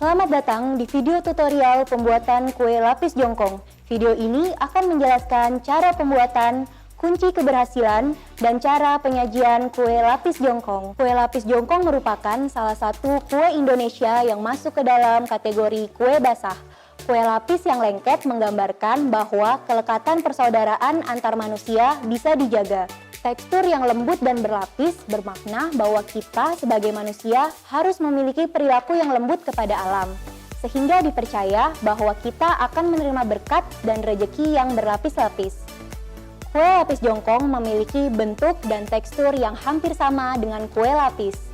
Selamat datang di video tutorial pembuatan kue lapis jongkong. Video ini akan menjelaskan cara pembuatan, kunci keberhasilan, dan cara penyajian kue lapis jongkong. Kue lapis jongkong merupakan salah satu kue Indonesia yang masuk ke dalam kategori kue basah. Kue lapis yang lengket menggambarkan bahwa kelekatan persaudaraan antar manusia bisa dijaga. Tekstur yang lembut dan berlapis bermakna bahwa kita sebagai manusia harus memiliki perilaku yang lembut kepada alam, sehingga dipercaya bahwa kita akan menerima berkat dan rejeki yang berlapis-lapis. Kue lapis jongkong memiliki bentuk dan tekstur yang hampir sama dengan kue lapis.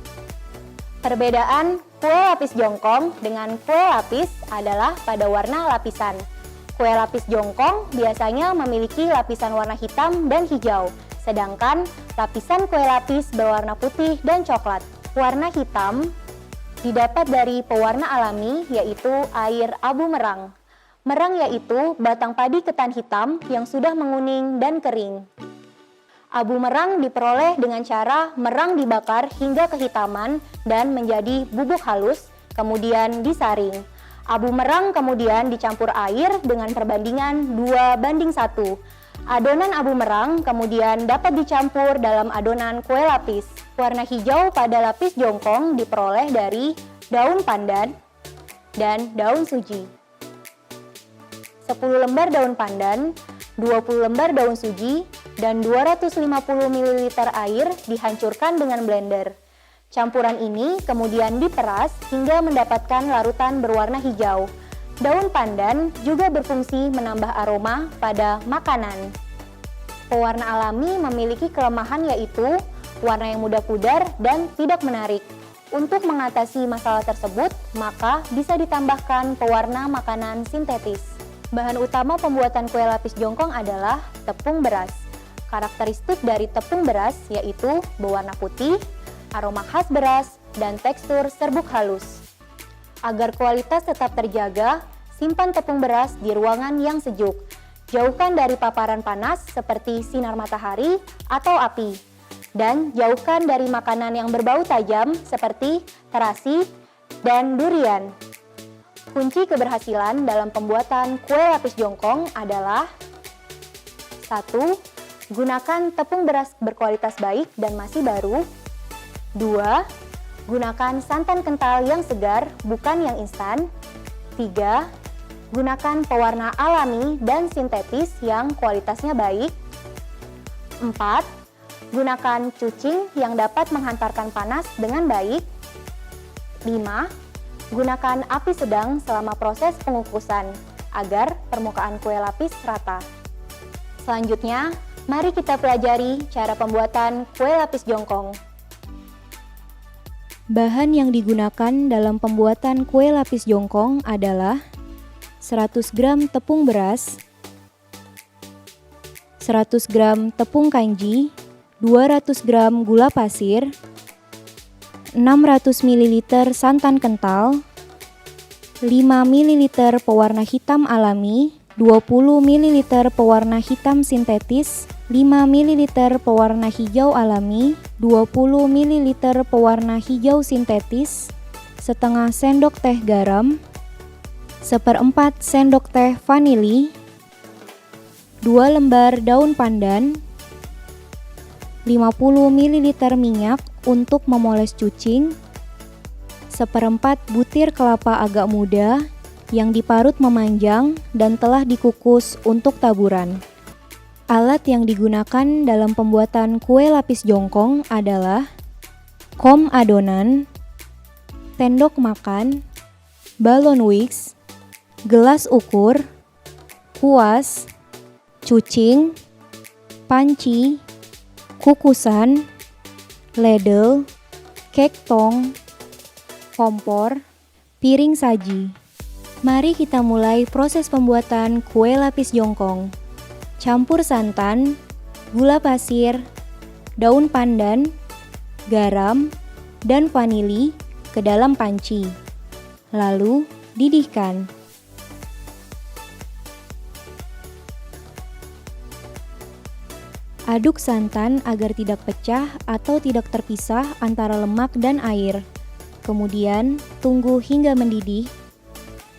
Perbedaan kue lapis jongkong dengan kue lapis adalah pada warna lapisan. Kue lapis jongkong biasanya memiliki lapisan warna hitam dan hijau, sedangkan lapisan kue lapis berwarna putih dan coklat. Warna hitam didapat dari pewarna alami, yaitu air abu merang. Merang yaitu batang padi ketan hitam yang sudah menguning dan kering. Abu merang diperoleh dengan cara merang dibakar hingga kehitaman dan menjadi bubuk halus, kemudian disaring. Abu merang kemudian dicampur air dengan perbandingan 2:1. Adonan abu merang kemudian dapat dicampur dalam adonan kue lapis. Warna hijau pada lapis jongkong diperoleh dari daun pandan dan daun suji. 10 lembar daun pandan, 20 lembar daun suji, dan 250 ml air dihancurkan dengan blender. Campuran ini kemudian diperas hingga mendapatkan larutan berwarna hijau. Daun pandan juga berfungsi menambah aroma pada makanan. Pewarna alami memiliki kelemahan yaitu warna yang mudah pudar dan tidak menarik. Untuk mengatasi masalah tersebut, maka bisa ditambahkan pewarna makanan sintetis. Bahan utama pembuatan kue lapis jongkong adalah tepung beras. Karakteristik dari tepung beras yaitu berwarna putih, aroma khas beras, dan tekstur serbuk halus. Agar kualitas tetap terjaga, simpan tepung beras di ruangan yang sejuk. Jauhkan dari paparan panas seperti sinar matahari atau api. Dan jauhkan dari makanan yang berbau tajam seperti terasi dan durian. Kunci keberhasilan dalam pembuatan kue lapis jongkong adalah 1. Gunakan tepung beras berkualitas baik dan masih baru. 2. Gunakan santan kental yang segar, bukan yang instan. 3. Gunakan pewarna alami dan sintetis yang kualitasnya baik. 4. Gunakan cucing yang dapat menghantarkan panas dengan baik. 5. Gunakan api sedang selama proses pengukusan, agar permukaan kue lapis rata. Selanjutnya, mari kita pelajari cara pembuatan kue lapis jongkong. Bahan yang digunakan dalam pembuatan kue lapis jongkong adalah 100 gram tepung beras, 100 gram tepung kanji, 200 gram gula pasir, 600 ml santan kental, 5 ml pewarna hitam alami, 20 ml pewarna hitam sintetis, 5 ml pewarna hijau alami, 20 ml pewarna hijau sintetis, setengah sendok teh garam, 1/4 sendok teh vanili, 2 lembar daun pandan, 50 ml minyak untuk memoles cucing, 1/4 butir kelapa agak muda yang diparut memanjang dan telah dikukus untuk taburan. Alat yang digunakan dalam pembuatan kue lapis jongkong adalah kom adonan, sendok makan, balon wax, gelas ukur, kuas, cucing, panci, kukusan, ladle, cake tong, kompor, piring saji. Mari kita mulai proses pembuatan kue lapis jongkong. Campur santan, gula pasir, daun pandan, garam, dan vanili ke dalam panci. Lalu didihkan. Aduk santan agar tidak pecah atau tidak terpisah antara lemak dan air. Kemudian, tunggu hingga mendidih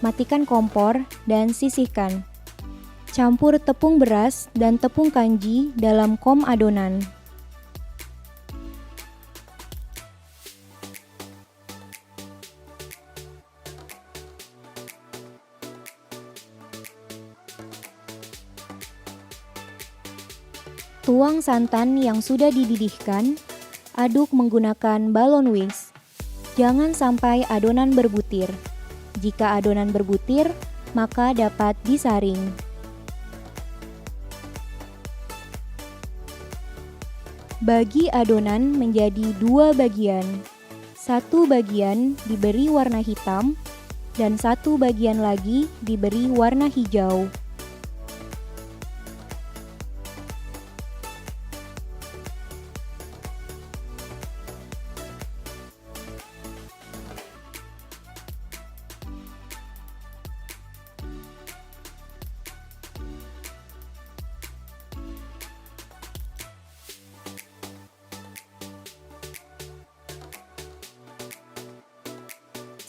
Matikan kompor dan sisihkan. Campur tepung beras dan tepung kanji dalam kom adonan. Tuang santan yang sudah dididihkan, aduk menggunakan balon whisk. Jangan sampai adonan berbutir. Jika adonan berbutir, maka dapat disaring. Bagi adonan menjadi 2 bagian. Satu bagian diberi warna hitam dan satu bagian lagi diberi warna hijau.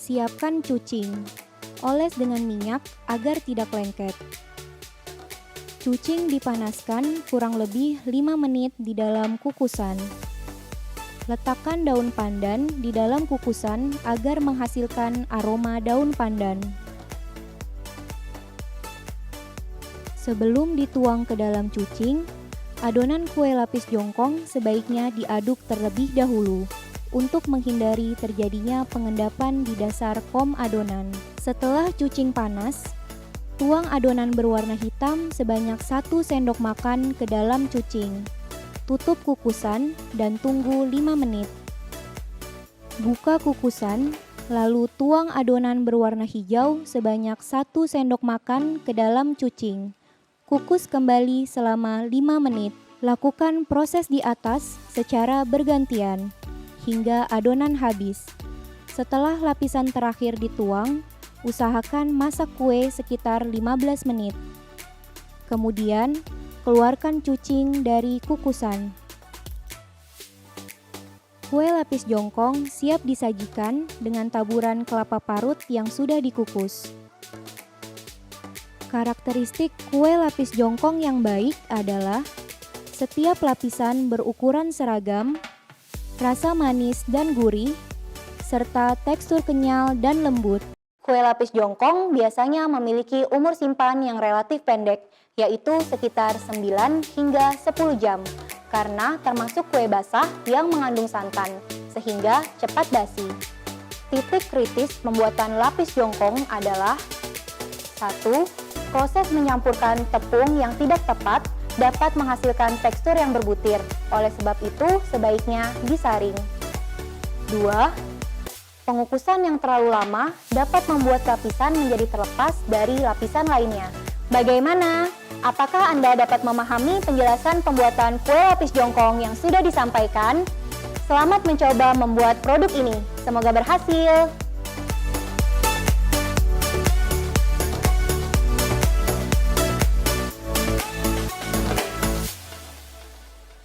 Siapkan cucing. Oles dengan minyak agar tidak lengket. Cucing dipanaskan kurang lebih 5 menit di dalam kukusan. Letakkan daun pandan di dalam kukusan agar menghasilkan aroma daun pandan. Sebelum dituang ke dalam cucing, adonan kue lapis jongkong sebaiknya diaduk terlebih dahulu untuk menghindari terjadinya pengendapan di dasar kom adonan. Setelah cucing panas, tuang adonan berwarna hitam sebanyak 1 sendok makan ke dalam cucing. Tutup kukusan dan tunggu 5 menit. Buka kukusan, lalu tuang adonan berwarna hijau sebanyak 1 sendok makan ke dalam cucing. Kukus kembali selama 5 menit. Lakukan proses di atas secara bergantian hingga adonan habis. Setelah lapisan terakhir dituang, usahakan masak kue sekitar 15 menit. Kemudian, keluarkan cucing dari kukusan. Kue lapis jongkong siap disajikan dengan taburan kelapa parut yang sudah dikukus. Karakteristik kue lapis jongkong yang baik adalah setiap lapisan berukuran seragam, rasa manis dan gurih, serta tekstur kenyal dan lembut. Kue lapis jongkong biasanya memiliki umur simpan yang relatif pendek, yaitu sekitar 9 hingga 10 jam, karena termasuk kue basah yang mengandung santan, sehingga cepat basi. Titik kritis pembuatan lapis jongkong adalah 1. Proses menyampurkan tepung yang tidak tepat dapat menghasilkan tekstur yang berbutir, oleh sebab itu sebaiknya disaring. 2. Pengukusan yang terlalu lama dapat membuat lapisan menjadi terlepas dari lapisan lainnya. Bagaimana? Apakah Anda dapat memahami penjelasan pembuatan kue lapis jongkong yang sudah disampaikan? Selamat mencoba membuat produk ini. Semoga berhasil!